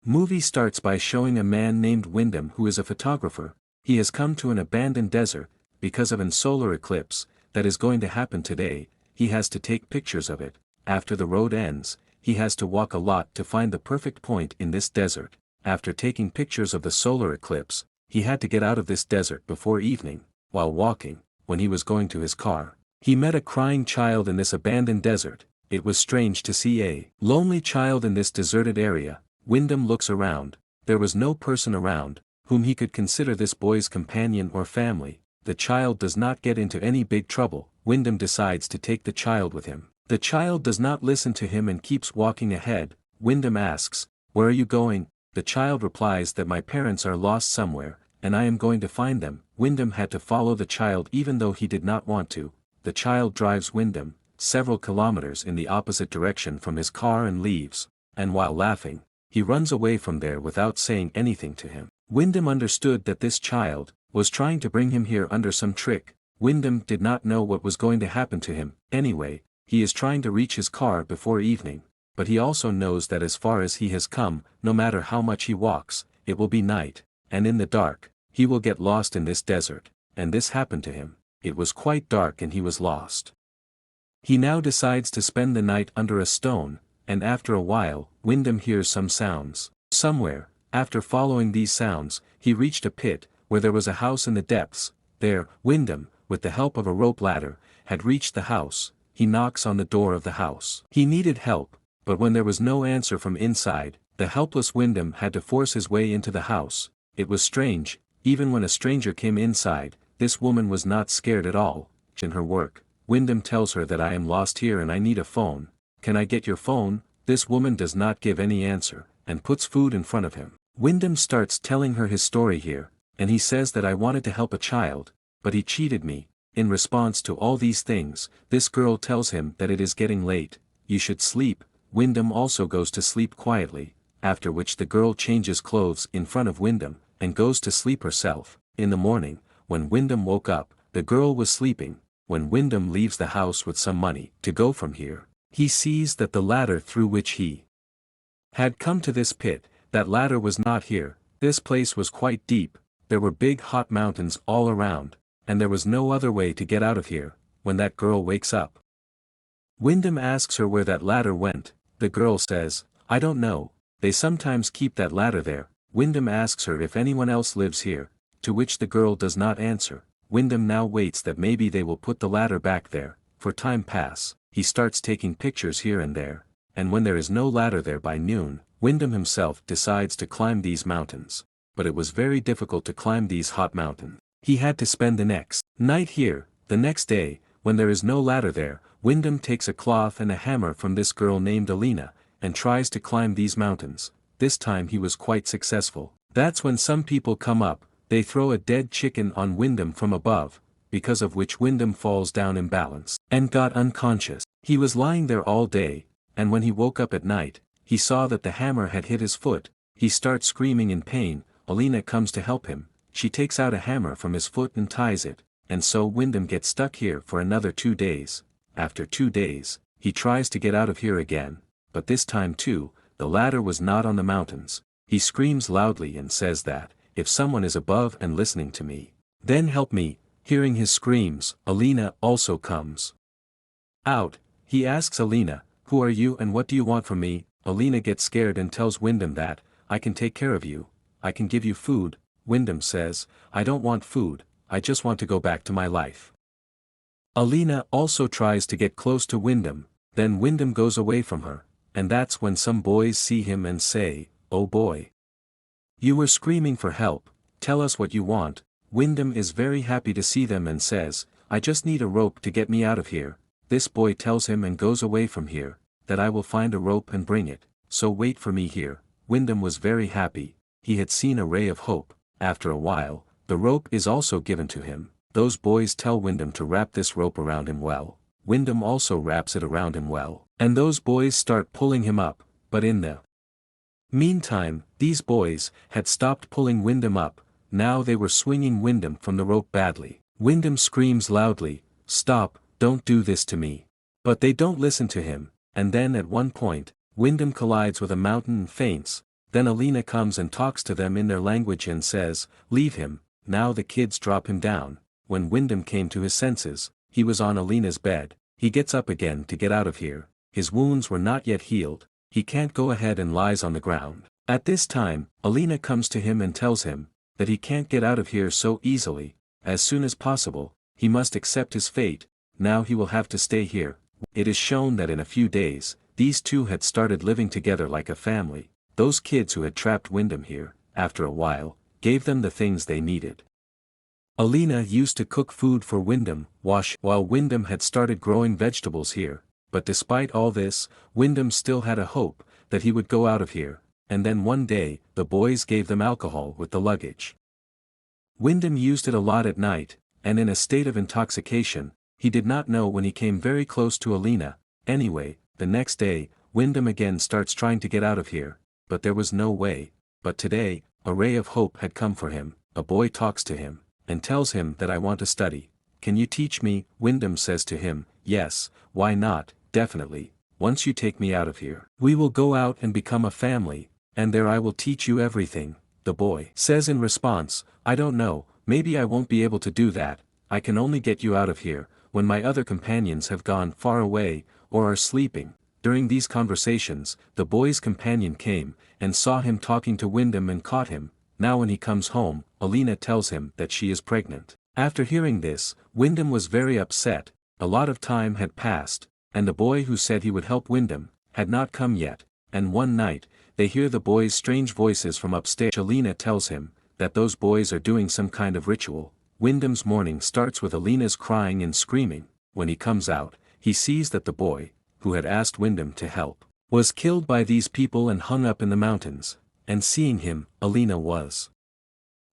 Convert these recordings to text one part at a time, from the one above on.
Movie starts by showing a man named Wyndham who is a photographer. He has come to an abandoned desert, because of an solar eclipse, that is going to happen today. He has to take pictures of it. After the road ends, he has to walk a lot to find the perfect point in this desert. After taking pictures of the solar eclipse, he had to get out of this desert before evening. While walking, when he was going to his car, he met a crying child in this abandoned desert. It was strange to see a lonely child in this deserted area. Wyndham looks around. There was no person around whom he could consider this boy's companion or family. The child does not get into any big trouble. Wyndham decides to take the child with him. The child does not listen to him and keeps walking ahead. Wyndham asks, "Where are you going?" The child replies that my parents are lost somewhere, and I am going to find them. Wyndham had to follow the child even though he did not want to. The child drives Wyndham several kilometers in the opposite direction from his car and leaves, and while laughing, he runs away from there without saying anything to him. Wyndham understood that this child was trying to bring him here under some trick. Wyndham did not know what was going to happen to him. Anyway, he is trying to reach his car before evening, but he also knows that as far as he has come, no matter how much he walks, it will be night, and in the dark, he will get lost in this desert, and this happened to him. It was quite dark and he was lost. He now decides to spend the night under a stone, and after a while, Wyndham hears some sounds. Somewhere, after following these sounds, he reached a pit, where there was a house in the depths. There, Wyndham, with the help of a rope ladder, had reached the house. He knocks on the door of the house. He needed help, but when there was no answer from inside, the helpless Wyndham had to force his way into the house. It was strange, even when a stranger came inside, this woman was not scared at all. In her work, Wyndham tells her that I am lost here and I need a phone. Can I get your phone? This woman does not give any answer, and puts food in front of him. Wyndham starts telling her his story here, and he says that I wanted to help a child, but he cheated me. In response to all these things, this girl tells him that it is getting late, you should sleep. Wyndham also goes to sleep quietly, after which the girl changes clothes in front of Wyndham, and goes to sleep herself. In the morning, when Wyndham woke up, the girl was sleeping. When Wyndham leaves the house with some money to go from here, he sees that the ladder through which he had come to this pit, that ladder was not here. This place was quite deep, there were big hot mountains all around, and there was no other way to get out of here. When that girl wakes up, Wyndham asks her where that ladder went. The girl says, I don't know, they sometimes keep that ladder there. Wyndham asks her if anyone else lives here, to which the girl does not answer. Wyndham now waits that maybe they will put the ladder back there. For time pass, he starts taking pictures here and there, and when there is no ladder there by noon, Wyndham himself decides to climb these mountains. But it was very difficult to climb these hot mountains. He had to spend the next night here. The next day, when there is no ladder there, Wyndham takes a cloth and a hammer from this girl named Alina, and tries to climb these mountains. This time he was quite successful. That's when some people come up, they throw a dead chicken on Wyndham from above, because of which Wyndham falls down imbalanced, and got unconscious. He was lying there all day, and when he woke up at night, he saw that the hammer had hit his foot. He starts screaming in pain. Alina comes to help him. She takes out a hammer from his foot and ties it, and so Wyndham gets stuck here for another 2 days. After 2 days, he tries to get out of here again, but this time too, the ladder was not on the mountains. He screams loudly and says that, if someone is above and listening to me, then help me. Hearing his screams, Alina also comes out. He asks Alina, who are you and what do you want from me? Alina gets scared and tells Wyndham that, I can take care of you. I can give you food. Wyndham says, I don't want food, I just want to go back to my life. Alina also tries to get close to Wyndham, then Wyndham goes away from her, and that's when some boys see him and say, oh boy, you were screaming for help, tell us what you want. Wyndham is very happy to see them and says, I just need a rope to get me out of here. This boy tells him and goes away from here, that I will find a rope and bring it, so wait for me here. Wyndham was very happy, he had seen a ray of hope. After a while, the rope is also given to him. Those boys tell Wyndham to wrap this rope around him well. Wyndham also wraps it around him well, and those boys start pulling him up, but in the meantime, these boys had stopped pulling Wyndham up. Now they were swinging Wyndham from the rope badly. Wyndham screams loudly, stop, don't do this to me. But they don't listen to him, and then at one point, Wyndham collides with a mountain and faints. Then Alina comes and talks to them in their language and says, "Leave him." Now the kids drop him down. When Wyndham came to his senses, he was on Alina's bed. He gets up again to get out of here. His wounds were not yet healed. He can't go ahead and lies on the ground. At this time, Alina comes to him and tells him that he can't get out of here so easily. As soon as possible, he must accept his fate. Now he will have to stay here. It is shown that in a few days, these two had started living together like a family. Those kids who had trapped Wyndham here, after a while, gave them the things they needed. Alina used to cook food for Wyndham, while Wyndham had started growing vegetables here. But despite all this, Wyndham still had a hope that he would go out of here. And then one day, the boys gave them alcohol with the luggage. Wyndham used it a lot at night, and in a state of intoxication. He did not know when he came very close to Alina. Anyway, the next day, Wyndham again starts trying to get out of here, but there was no way. But today, a ray of hope had come for him. A boy talks to him, and tells him that I want to study. Can you teach me? Wyndham says to him, yes, why not, definitely. Once you take me out of here, we will go out and become a family, and there I will teach you everything. The boy says in response, I don't know, maybe I won't be able to do that. I can only get you out of here when my other companions have gone far away, or are sleeping. During these conversations, the boy's companion came, and saw him talking to Wyndham and caught him. Now when he comes home, Alina tells him that she is pregnant. After hearing this, Wyndham was very upset. A lot of time had passed, and the boy who said he would help Wyndham, had not come yet, and one night, they hear the boy's strange voices from upstairs. Alina tells him that those boys are doing some kind of ritual. Wyndham's morning starts with Alina's crying and screaming. When he comes out, he sees that the boy, who had asked Wyndham to help, was killed by these people and hung up in the mountains. And seeing him, Alina was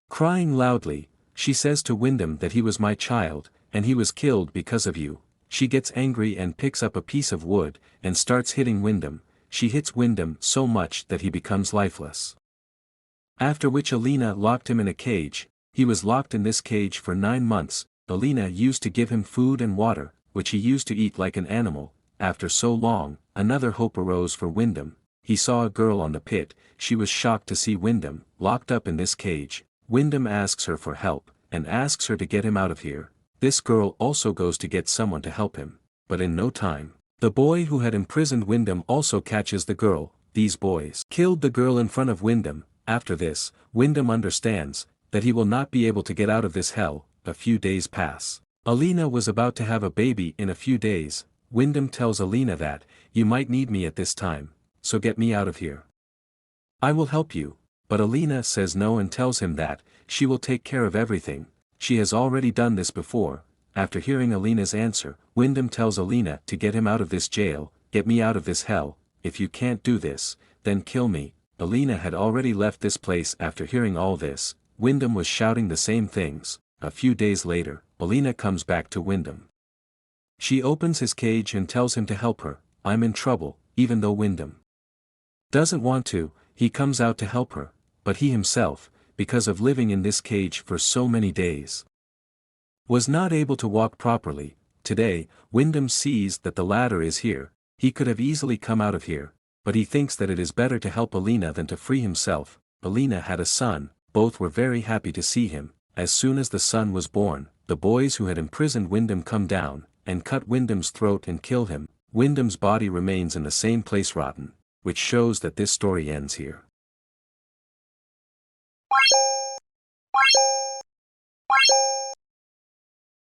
crying loudly. She says to Wyndham that he was my child, and he was killed because of you. She gets angry and picks up a piece of wood, and starts hitting Wyndham. She hits Wyndham so much that he becomes lifeless. After which Alina locked him in a cage. He was locked in this cage for 9 months. Alina used to give him food and water, which he used to eat like an animal. After so long, another hope arose for Wyndham. He saw a girl on the pit. She was shocked to see Wyndham, locked up in this cage. Wyndham asks her for help, and asks her to get him out of here. This girl also goes to get someone to help him. But in no time, the boy who had imprisoned Wyndham also catches the girl. These boys killed the girl in front of Wyndham. After this, Wyndham understands that he will not be able to get out of this hell. A few days pass. Alina was about to have a baby in a few days. Wyndham tells Alina that, you might need me at this time, so get me out of here. I will help you. But Alina says no and tells him that, she will take care of everything. She has already done this before. After hearing Alina's answer, Wyndham tells Alina to get him out of this jail. Get me out of this hell. If you can't do this, then kill me. Alina had already left this place after hearing all this. Wyndham was shouting the same things. A few days later, Alina comes back to Wyndham. She opens his cage and tells him to help her. I'm in trouble. Even though Wyndham doesn't want to, he comes out to help her. But he himself, because of living in this cage for so many days, was not able to walk properly. Today, Wyndham sees that the ladder is here. He could have easily come out of here, but he thinks that it is better to help Alina than to free himself. Alina had a son. Both were very happy to see him. As soon as the son was born, the boys who had imprisoned Wyndham come down, and cut Wyndham's throat and kill him. Wyndham's body remains in the same place rotten, which shows that this story ends here.